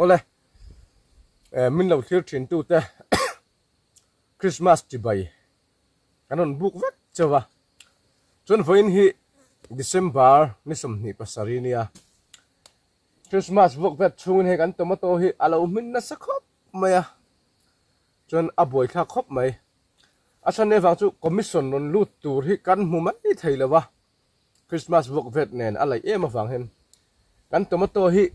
ole min lo thil thin tu te Christmas ti bai kanon book vet chawa chon voin hi December ni som ni pasari nia Christmas book vet chun he kan tomato hi alo min na sakhop maya chon aboi kha khop mai asan ne wang chu commission non lut tur hi kan mu mai theilawa Christmas book vet nen alai em awang hen kan tomato hi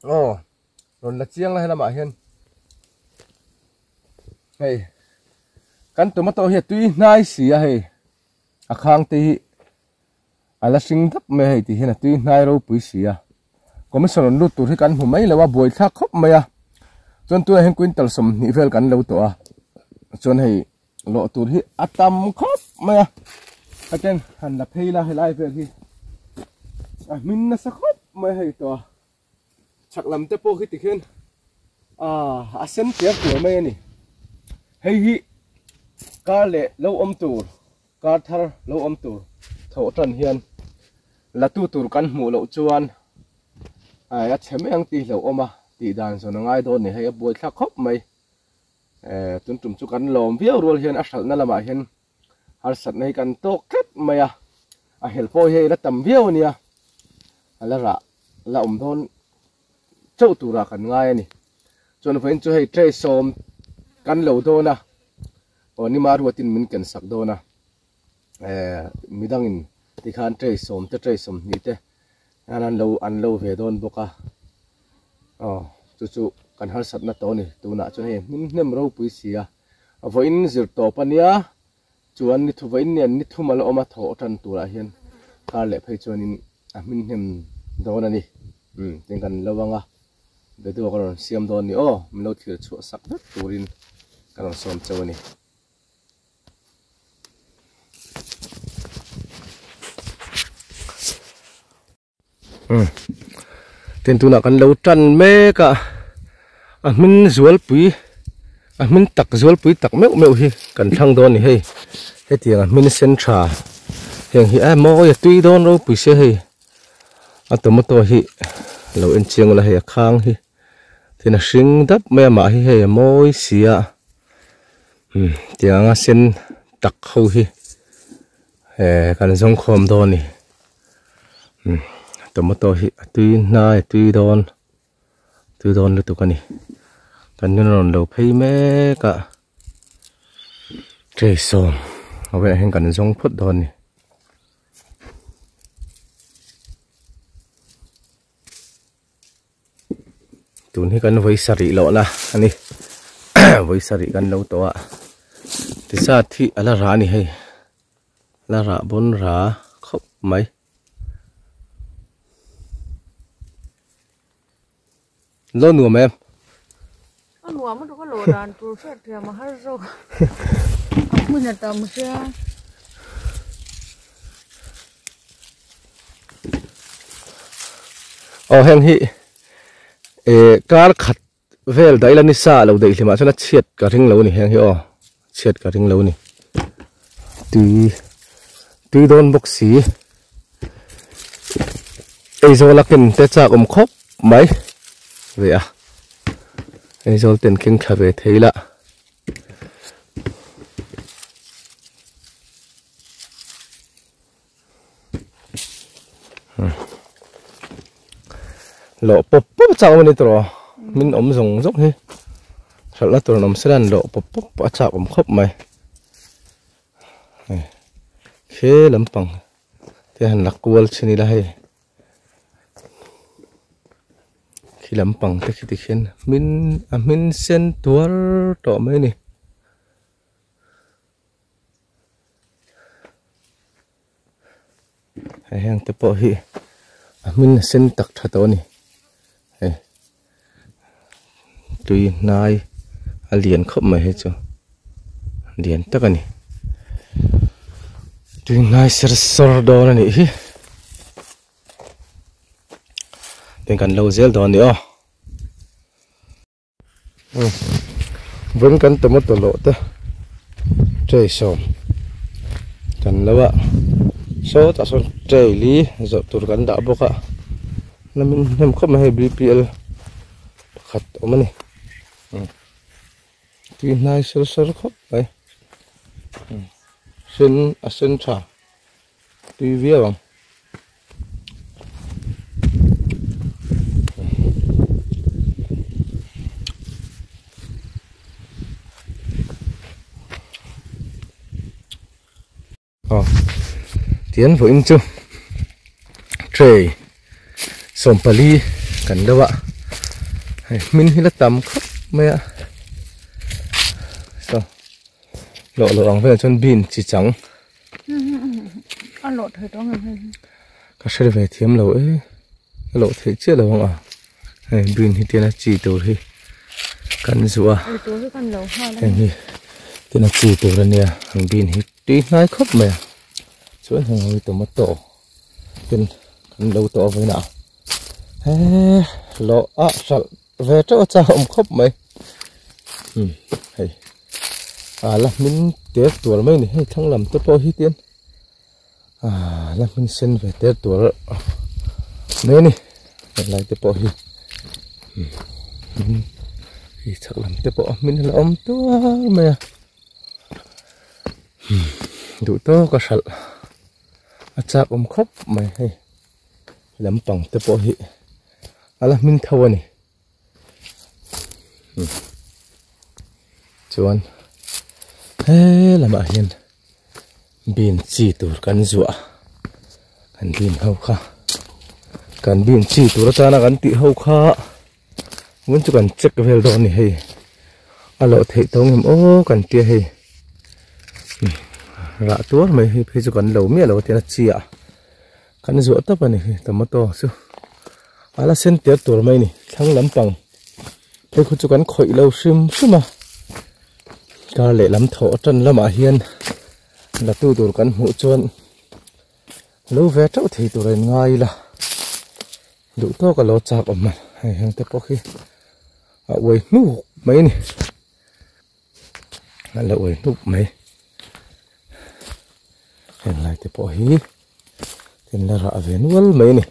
non la chiang la lama hen hey kan tomato hi tui nai sia hey akhang te hi ala sing thap me hey ti hen tui nai ro pui sia commission non lut tur hi kan mu mai lawa boi kha khop maya chon tu hen quintal som ni vel kan lo to a chon hey lo tur hi atam khop maya again han la pheila helai ve hi min na sa khop mai hey to chak lam te po hi tikhen asen tiak tur mai ni hei hi kar le lo om tur kar thar lo om tur tho tran hian la tu tur kan mu lo chuan a chem ang ti lo oma ti dan so na ngai don ni hei boi thla khop mai tun tum chu kan lom viau rol hian a sal na lama hian har sat nei kan to klet mai a hel po hei la tam viau nia ala ra la om don chau tura kan ngai ani chon vein chu hei tre som kan lo do na oni mar watin min ken sak do na midangin ti khan tre som ni te an lo ve don boka chu kan har sat na to ni tu na chu hei min nem ro pui sia avoin zir to pania chuan ni thu vein nian ni thu mal oma tho tan tura hian kar le phei chuanin a min nem do na ni ten kan lawanga de tu karon siam don ni mlo thil chu sak vet turin karon som chawani ten tu na kan lo tan me ka min zual pui min tak zual pui tak meu hi kan thang don ni hei hetiang min sen tha heng hi mo ya tui don ro pui se hei tomato hi lo en chiang la hei khang hi tina hring dap me ma hi hei moi sia tianga sen tak ho hi kan zong khom don ni tomato hi tui don lu tu kani kan non lo phei me ka tre som awe hen kan zong phut don ni tun hi kan voi sari lo na ani voi sari kan lo to a ti sa thi ala ra ni hei la ra bon ra khop mai lo nuam em nuam nó có lồ đàn tu sét thì mà hết rồi mình là tầm xe heng hi kar khat vel dai la ni sa lo dei hlima chana chiat ka ring lo ni heng hi chiat ka ring lo ni tui don boxi ei zo lakin te cha khop mai ve ei zo ten king thave theila lo pop chang mani tro min om zong hi sala tur nom seran lo pop cha khop mai khe lampang te han lakwal chini la hei khi lampang te khi tikhen min sen tuar to mai ni heng te po hi min sen tak tha to ni tui nai alien khop mai he chu lian takani tui nai ser do na ni hi ten kan lo zel do ni vẫn kan tomato lo te tre som kan lawa so ta so tre li zo tur kan da boka namin nem khop mai BPL khát ôm này tuy nay sơ sơ khóc đấy sen trà tuy vía bằng tiến với anh chung trời sôm pali cần đâu ạ mình hi là tầm khóc mẹ sao lộ lòng về chân pin chỉ trắng ăn lộ thời đó người các sẽ về thiếm lỗ ấy lộ thế chưa là không à pin thì tiền là chỉ tổ thì cần rùa thì tiền là chỉ tổ là nè hàng pin thì tí ngay khóc mẹ chỗ thằng người tổ mất tổ tiền cần đâu tổ với nào lộ sẵn về chỗ cha ông khóc mày là mình tết tuổi mấy này thằng làm tốt bao nhiêu tiền là mình xin về tết tuổi mấy này lại tốt bao nhiêu thì thật làm tốt bao mình là ông tốt mày đủ tốt có sẵn cha ông khóc mày hay làm bằng tốt bao nhiêu là mình thâu này chuan làm ở hiền pin chỉ tủ cần rụa cần pin hậu kha cần pin chỉ tủ ra là cần tị hậu kha muốn cho cần check về đó này hay lộ thể tông em ô cần tia hay rạ tua mày hay cho cần lẩu mía lẩu thì là chi ạ cần rụa tấp này tầm mất to chứ là sen tiệt tủ mày này thằng lắm bằng đây có cho cần khỏi lâu xim mà cả lệ lắm thọ chân lắm à hiền là tu tủ cần hỗ chuan lâu về cháu thì tủ này ngay là đủ to cả lỗ chạc ở mặt hay hàng tiếp có khi quay nụ mấy này là quay nụ mấy hiện lại tiếp có hí thì là rạ về nuôi mấy này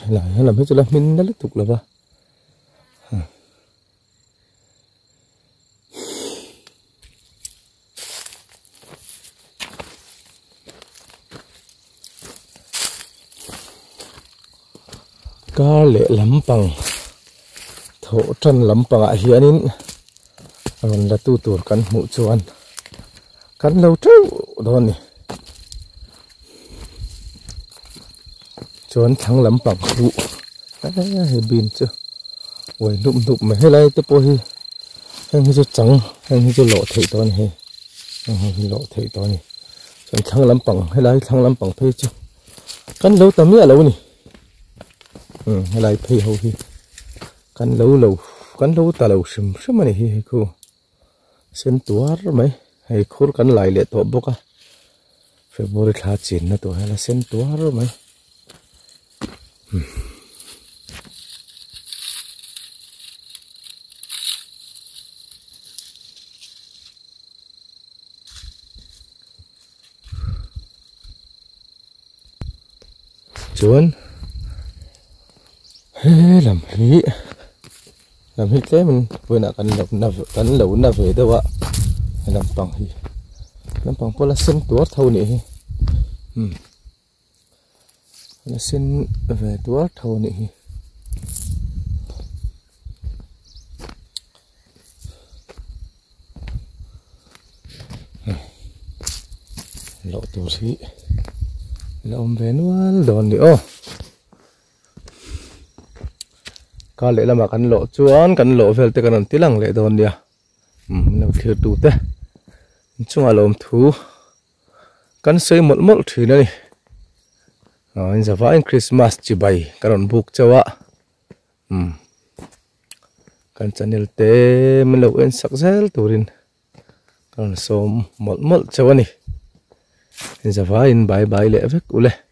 lại làm hết cho là mình đã lít tục là ba cá lệ lắm bằng thổ chân lắm bằng ạ hiền nín còn là tu tuổi cắn mũ chuan cắn lâu trâu đó này chuan thắng lắm bằng vụ hay pin chưa ôi nụm mà hay lại tiếp bôi hay cho trắng hay cho lộ thấy to này hay lộ thấy to này chuan thắng lắm bằng hay lại thắng lắm bằng phê chưa cắn lâu tầm nữa lâu này hay lại phê hậu hi cắn lâu ta lâu sum mà này hi cô sen tua mấy hay khور cắn lại lệ to bốc à February thà chín nó to hay là sen tua mấy chuan làm hít cái mình vừa nãy cắn lẩu nạp về đâu ạ làm bằng po là sen tua thâu này là sen về tua thâu này lộ tổ sĩ là ông về nó đòn nữa có lẽ là mà cắn lộ chuan cắn lộ về tới cái tí lằng lệ đòn đi à nó thiệt đủ thế chung là lồng thú cắn xây một thì đây anh giờ vãi Christmas chỉ bày cái đòn buộc cho ạ cắn channel té mình lâu anh sắc rét turin còn số một cho anh giờ vãi bye bye lệ với cú lệ